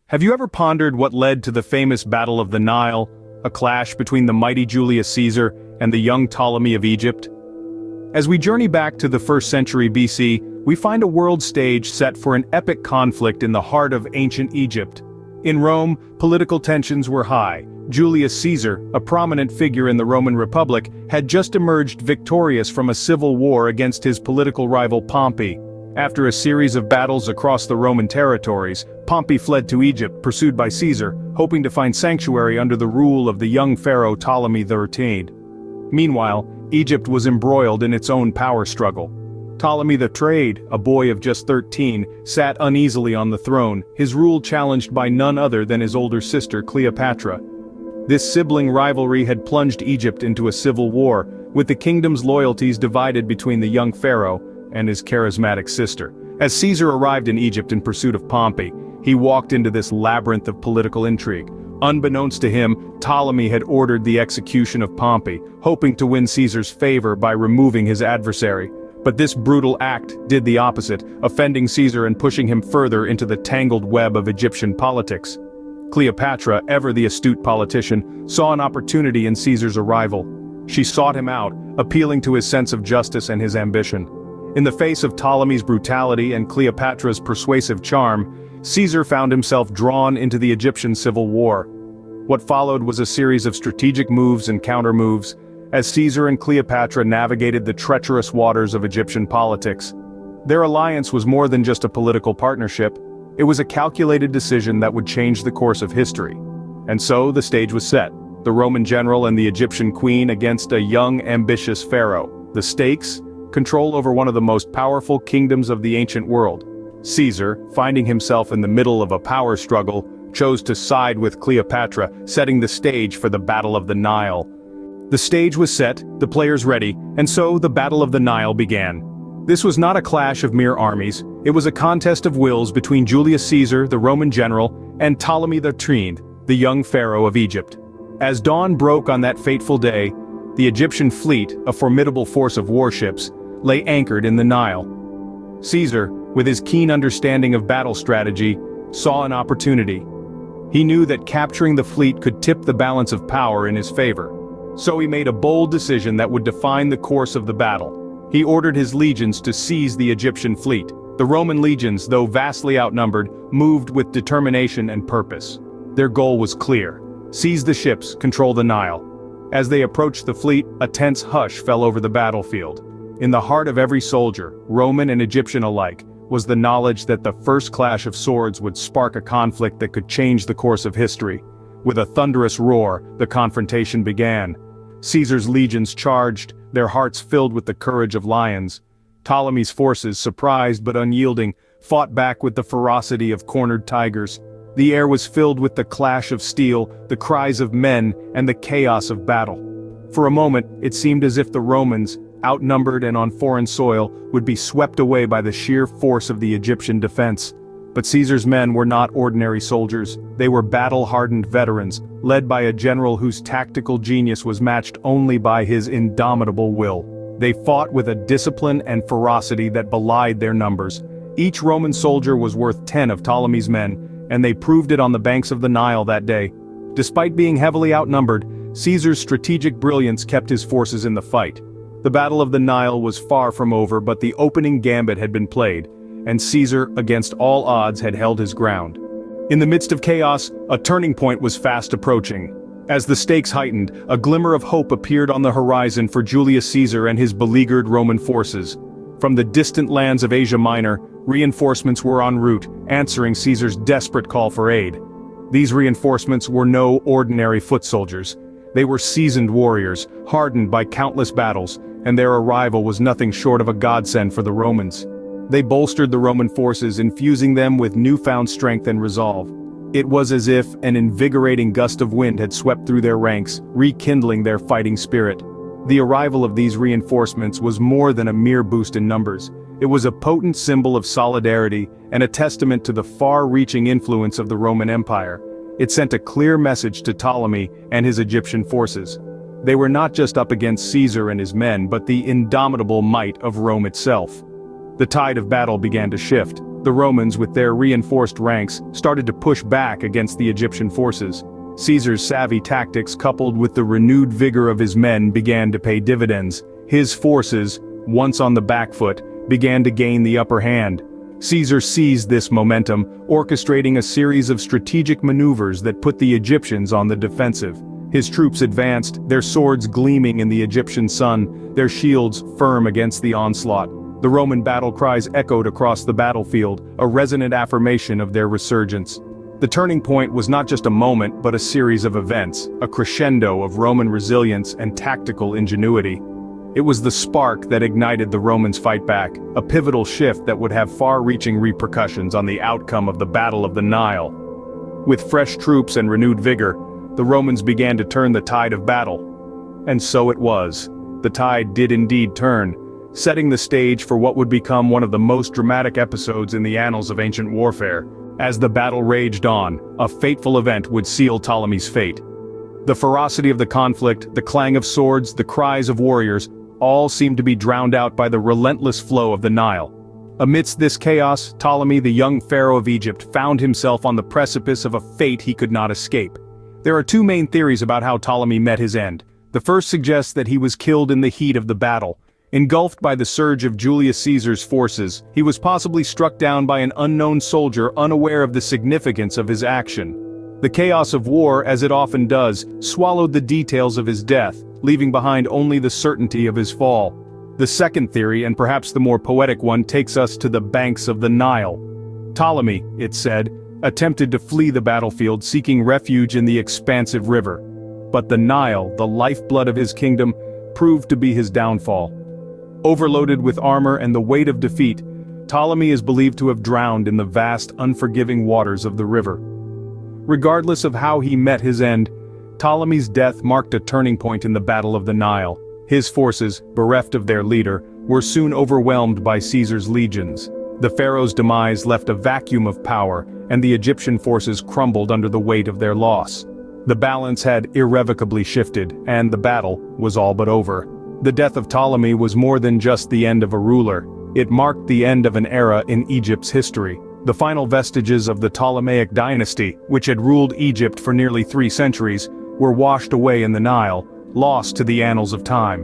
Have you ever pondered what led to the famous Battle of the Nile, a clash between the mighty Julius Caesar and the young Ptolemy of Egypt? As we journey back to the 1st century BC, we find a world stage set for an epic conflict in the heart of ancient Egypt. In Rome, political tensions were high. Julius Caesar, a prominent figure in the Roman Republic, had just emerged victorious from a civil war against his political rival Pompey. After a series of battles across the Roman territories, Pompey fled to Egypt, pursued by Caesar, hoping to find sanctuary under the rule of the young pharaoh Ptolemy XIII. Meanwhile, Egypt was embroiled in its own power struggle. Ptolemy XIII, a boy of just 13, sat uneasily on the throne, his rule challenged by none other than his older sister Cleopatra. This sibling rivalry had plunged Egypt into a civil war, with the kingdom's loyalties divided between the young pharaoh and his charismatic sister. As Caesar arrived in Egypt in pursuit of Pompey, he walked into this labyrinth of political intrigue. Unbeknownst to him, Ptolemy had ordered the execution of Pompey, hoping to win Caesar's favor by removing his adversary. But this brutal act did the opposite, offending Caesar and pushing him further into the tangled web of Egyptian politics. Cleopatra, ever the astute politician, saw an opportunity in Caesar's arrival. She sought him out, appealing to his sense of justice and his ambition. In the face of Ptolemy's brutality and Cleopatra's persuasive charm, Caesar found himself drawn into the Egyptian civil war. What followed was a series of strategic moves and counter-moves, as Caesar and Cleopatra navigated the treacherous waters of Egyptian politics. Their alliance was more than just a political partnership, it was a calculated decision that would change the course of history. And so the stage was set, the Roman general and the Egyptian queen against a young, ambitious pharaoh. The stakes? Control over one of the most powerful kingdoms of the ancient world. Caesar, finding himself in the middle of a power struggle, chose to side with Cleopatra, setting the stage for the Battle of the Nile. The stage was set, the players ready, and so the Battle of the Nile began. This was not a clash of mere armies, it was a contest of wills between Julius Caesar, the Roman general, and Ptolemy XIII, the young pharaoh of Egypt. As dawn broke on that fateful day, the Egyptian fleet, a formidable force of warships, lay anchored in the Nile. Caesar, with his keen understanding of battle strategy, saw an opportunity. He knew that capturing the fleet could tip the balance of power in his favor. So he made a bold decision that would define the course of the battle. He ordered his legions to seize the Egyptian fleet. The Roman legions, though vastly outnumbered, moved with determination and purpose. Their goal was clear: seize the ships, control the Nile. As they approached the fleet, a tense hush fell over the battlefield. In the heart of every soldier, Roman and Egyptian alike, was the knowledge that the first clash of swords would spark a conflict that could change the course of history. With a thunderous roar, the confrontation began. Caesar's legions charged, their hearts filled with the courage of lions. Ptolemy's forces, surprised but unyielding, fought back with the ferocity of cornered tigers. The air was filled with the clash of steel, the cries of men, and the chaos of battle. For a moment, it seemed as if the Romans, outnumbered and on foreign soil, would be swept away by the sheer force of the Egyptian defense. But Caesar's men were not ordinary soldiers, they were battle-hardened veterans, led by a general whose tactical genius was matched only by his indomitable will. They fought with a discipline and ferocity that belied their numbers. Each Roman soldier was worth 10 of Ptolemy's men, and they proved it on the banks of the Nile that day. Despite being heavily outnumbered, Caesar's strategic brilliance kept his forces in the fight. The Battle of the Nile was far from over, but the opening gambit had been played, and Caesar, against all odds, had held his ground. In the midst of chaos, a turning point was fast approaching. As the stakes heightened, a glimmer of hope appeared on the horizon for Julius Caesar and his beleaguered Roman forces. From the distant lands of Asia Minor, reinforcements were en route, answering Caesar's desperate call for aid. These reinforcements were no ordinary foot soldiers. They were seasoned warriors, hardened by countless battles, and their arrival was nothing short of a godsend for the Romans. They bolstered the Roman forces, infusing them with newfound strength and resolve. It was as if an invigorating gust of wind had swept through their ranks, rekindling their fighting spirit. The arrival of these reinforcements was more than a mere boost in numbers. It was a potent symbol of solidarity and a testament to the far-reaching influence of the Roman Empire. It sent a clear message to Ptolemy and his Egyptian forces. They were not just up against Caesar and his men, but the indomitable might of Rome itself. The tide of battle began to shift. The Romans, with their reinforced ranks, started to push back against the Egyptian forces. Caesar's savvy tactics coupled with the renewed vigor of his men began to pay dividends. His forces, once on the back foot, began to gain the upper hand. Caesar seized this momentum, orchestrating a series of strategic maneuvers that put the Egyptians on the defensive. His troops advanced, their swords gleaming in the Egyptian sun, their shields firm against the onslaught. The Roman battle cries echoed across the battlefield, a resonant affirmation of their resurgence. The turning point was not just a moment but a series of events, a crescendo of Roman resilience and tactical ingenuity. It was the spark that ignited the Romans' fight back, a pivotal shift that would have far-reaching repercussions on the outcome of the Battle of the Nile. With fresh troops and renewed vigor, the Romans began to turn the tide of battle. And so it was. The tide did indeed turn, setting the stage for what would become one of the most dramatic episodes in the annals of ancient warfare. As the battle raged on, a fateful event would seal Ptolemy's fate. The ferocity of the conflict, the clang of swords, the cries of warriors, all seemed to be drowned out by the relentless flow of the Nile. Amidst this chaos, Ptolemy, the young pharaoh of Egypt, found himself on the precipice of a fate he could not escape. There are two main theories about how Ptolemy met his end. The first suggests that he was killed in the heat of the battle. Engulfed by the surge of Julius Caesar's forces, he was possibly struck down by an unknown soldier unaware of the significance of his action. The chaos of war, as it often does, swallowed the details of his death, leaving behind only the certainty of his fall. The second theory, and perhaps the more poetic one, takes us to the banks of the Nile. Ptolemy, it said, attempted to flee the battlefield seeking refuge in the expansive river. But the Nile, the lifeblood of his kingdom, proved to be his downfall. Overloaded with armor and the weight of defeat, Ptolemy is believed to have drowned in the vast, unforgiving waters of the river. Regardless of how he met his end, Ptolemy's death marked a turning point in the Battle of the Nile. His forces, bereft of their leader, were soon overwhelmed by Caesar's legions. The pharaoh's demise left a vacuum of power, and the Egyptian forces crumbled under the weight of their loss. The balance had irrevocably shifted, and the battle was all but over. The death of Ptolemy was more than just the end of a ruler. It marked the end of an era in Egypt's history. The final vestiges of the Ptolemaic dynasty, which had ruled Egypt for nearly 3 centuries, were washed away in the Nile, lost to the annals of time.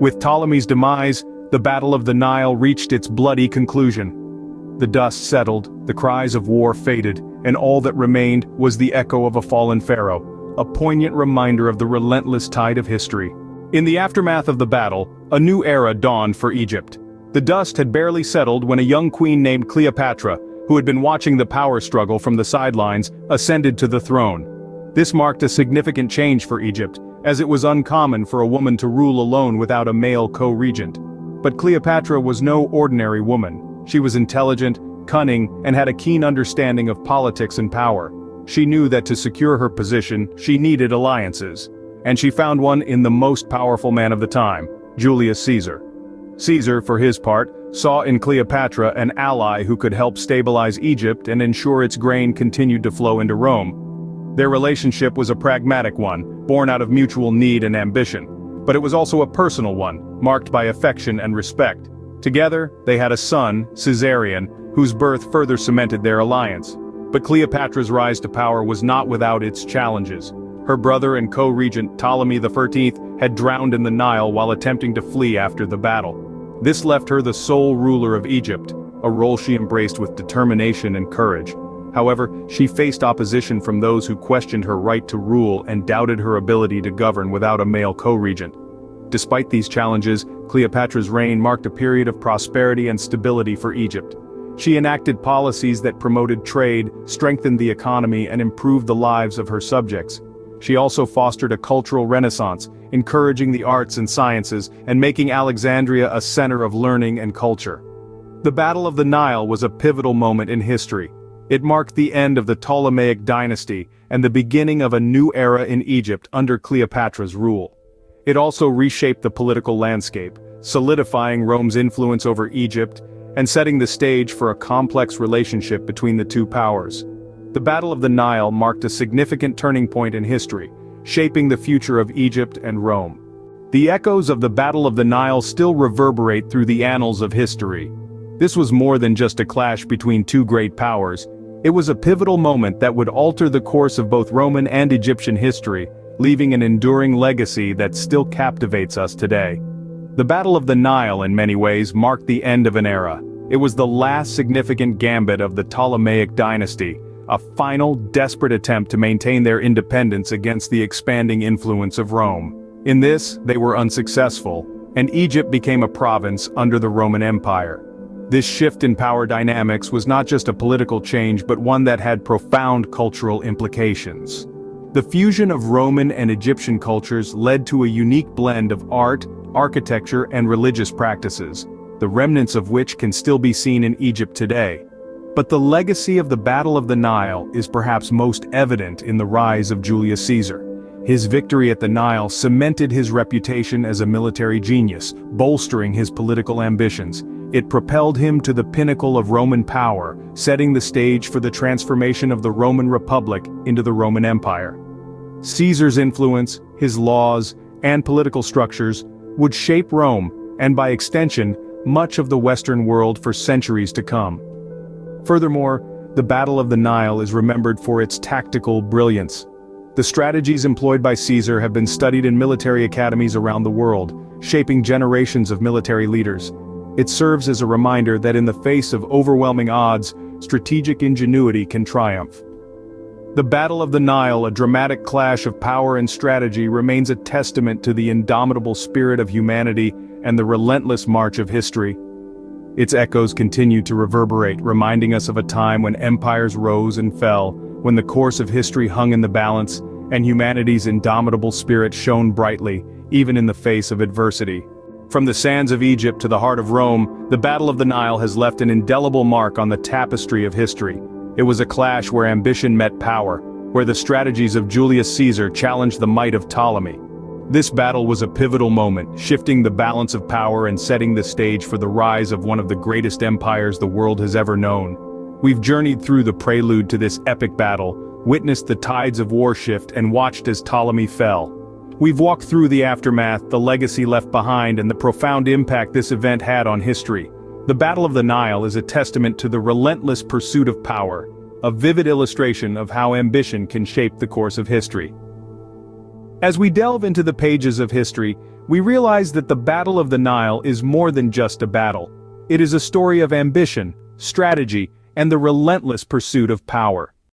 With Ptolemy's demise, the Battle of the Nile reached its bloody conclusion. The dust settled, the cries of war faded, and all that remained was the echo of a fallen pharaoh, a poignant reminder of the relentless tide of history. In the aftermath of the battle, a new era dawned for Egypt. The dust had barely settled when a young queen named Cleopatra, who had been watching the power struggle from the sidelines, ascended to the throne. This marked a significant change for Egypt, as it was uncommon for a woman to rule alone without a male co-regent. But Cleopatra was no ordinary woman. She was intelligent, cunning, and had a keen understanding of politics and power. She knew that to secure her position, she needed alliances. And she found one in the most powerful man of the time, Julius Caesar. Caesar, for his part, saw in Cleopatra an ally who could help stabilize Egypt and ensure its grain continued to flow into Rome. Their relationship was a pragmatic one, born out of mutual need and ambition. But it was also a personal one, marked by affection and respect. Together, they had a son, Caesarion, whose birth further cemented their alliance. But Cleopatra's rise to power was not without its challenges. Her brother and co-regent Ptolemy XIII had drowned in the Nile while attempting to flee after the battle. This left her the sole ruler of Egypt, a role she embraced with determination and courage. However, she faced opposition from those who questioned her right to rule and doubted her ability to govern without a male co-regent. Despite these challenges, Cleopatra's reign marked a period of prosperity and stability for Egypt. She enacted policies that promoted trade, strengthened the economy, and improved the lives of her subjects. She also fostered a cultural renaissance, encouraging the arts and sciences, and making Alexandria a center of learning and culture. The Battle of the Nile was a pivotal moment in history. It marked the end of the Ptolemaic dynasty and the beginning of a new era in Egypt under Cleopatra's rule. It also reshaped the political landscape, solidifying Rome's influence over Egypt and setting the stage for a complex relationship between the two powers. The Battle of the Nile marked a significant turning point in history, shaping the future of Egypt and Rome. The echoes of the Battle of the Nile still reverberate through the annals of history. This was more than just a clash between two great powers. It was a pivotal moment that would alter the course of both Roman and Egyptian history, leaving an enduring legacy that still captivates us today. The Battle of the Nile in many ways marked the end of an era. It was the last significant gambit of the Ptolemaic dynasty, a final, desperate attempt to maintain their independence against the expanding influence of Rome. In this, they were unsuccessful, and Egypt became a province under the Roman Empire. This shift in power dynamics was not just a political change but one that had profound cultural implications. The fusion of Roman and Egyptian cultures led to a unique blend of art, architecture, and religious practices, the remnants of which can still be seen in Egypt today. But the legacy of the Battle of the Nile is perhaps most evident in the rise of Julius Caesar. His victory at the Nile cemented his reputation as a military genius, bolstering his political ambitions. It propelled him to the pinnacle of Roman power, setting the stage for the transformation of the Roman Republic into the Roman Empire. Caesar's influence, his laws, and political structures would shape Rome, and by extension, much of the Western world for centuries to come. Furthermore, the Battle of the Nile is remembered for its tactical brilliance. The strategies employed by Caesar have been studied in military academies around the world, shaping generations of military leaders. It serves as a reminder that in the face of overwhelming odds, strategic ingenuity can triumph. The Battle of the Nile, a dramatic clash of power and strategy, remains a testament to the indomitable spirit of humanity and the relentless march of history. Its echoes continue to reverberate, reminding us of a time when empires rose and fell, when the course of history hung in the balance, and humanity's indomitable spirit shone brightly, even in the face of adversity. From the sands of Egypt to the heart of Rome, the Battle of the Nile has left an indelible mark on the tapestry of history. It was a clash where ambition met power, where the strategies of Julius Caesar challenged the might of Ptolemy. This battle was a pivotal moment, shifting the balance of power and setting the stage for the rise of one of the greatest empires the world has ever known. We've journeyed through the prelude to this epic battle, witnessed the tides of war shift, and watched as Ptolemy fell. We've walked through the aftermath, the legacy left behind, and the profound impact this event had on history. The Battle of the Nile is a testament to the relentless pursuit of power, a vivid illustration of how ambition can shape the course of history. As we delve into the pages of history, we realize that the Battle of the Nile is more than just a battle. It is a story of ambition, strategy, and the relentless pursuit of power.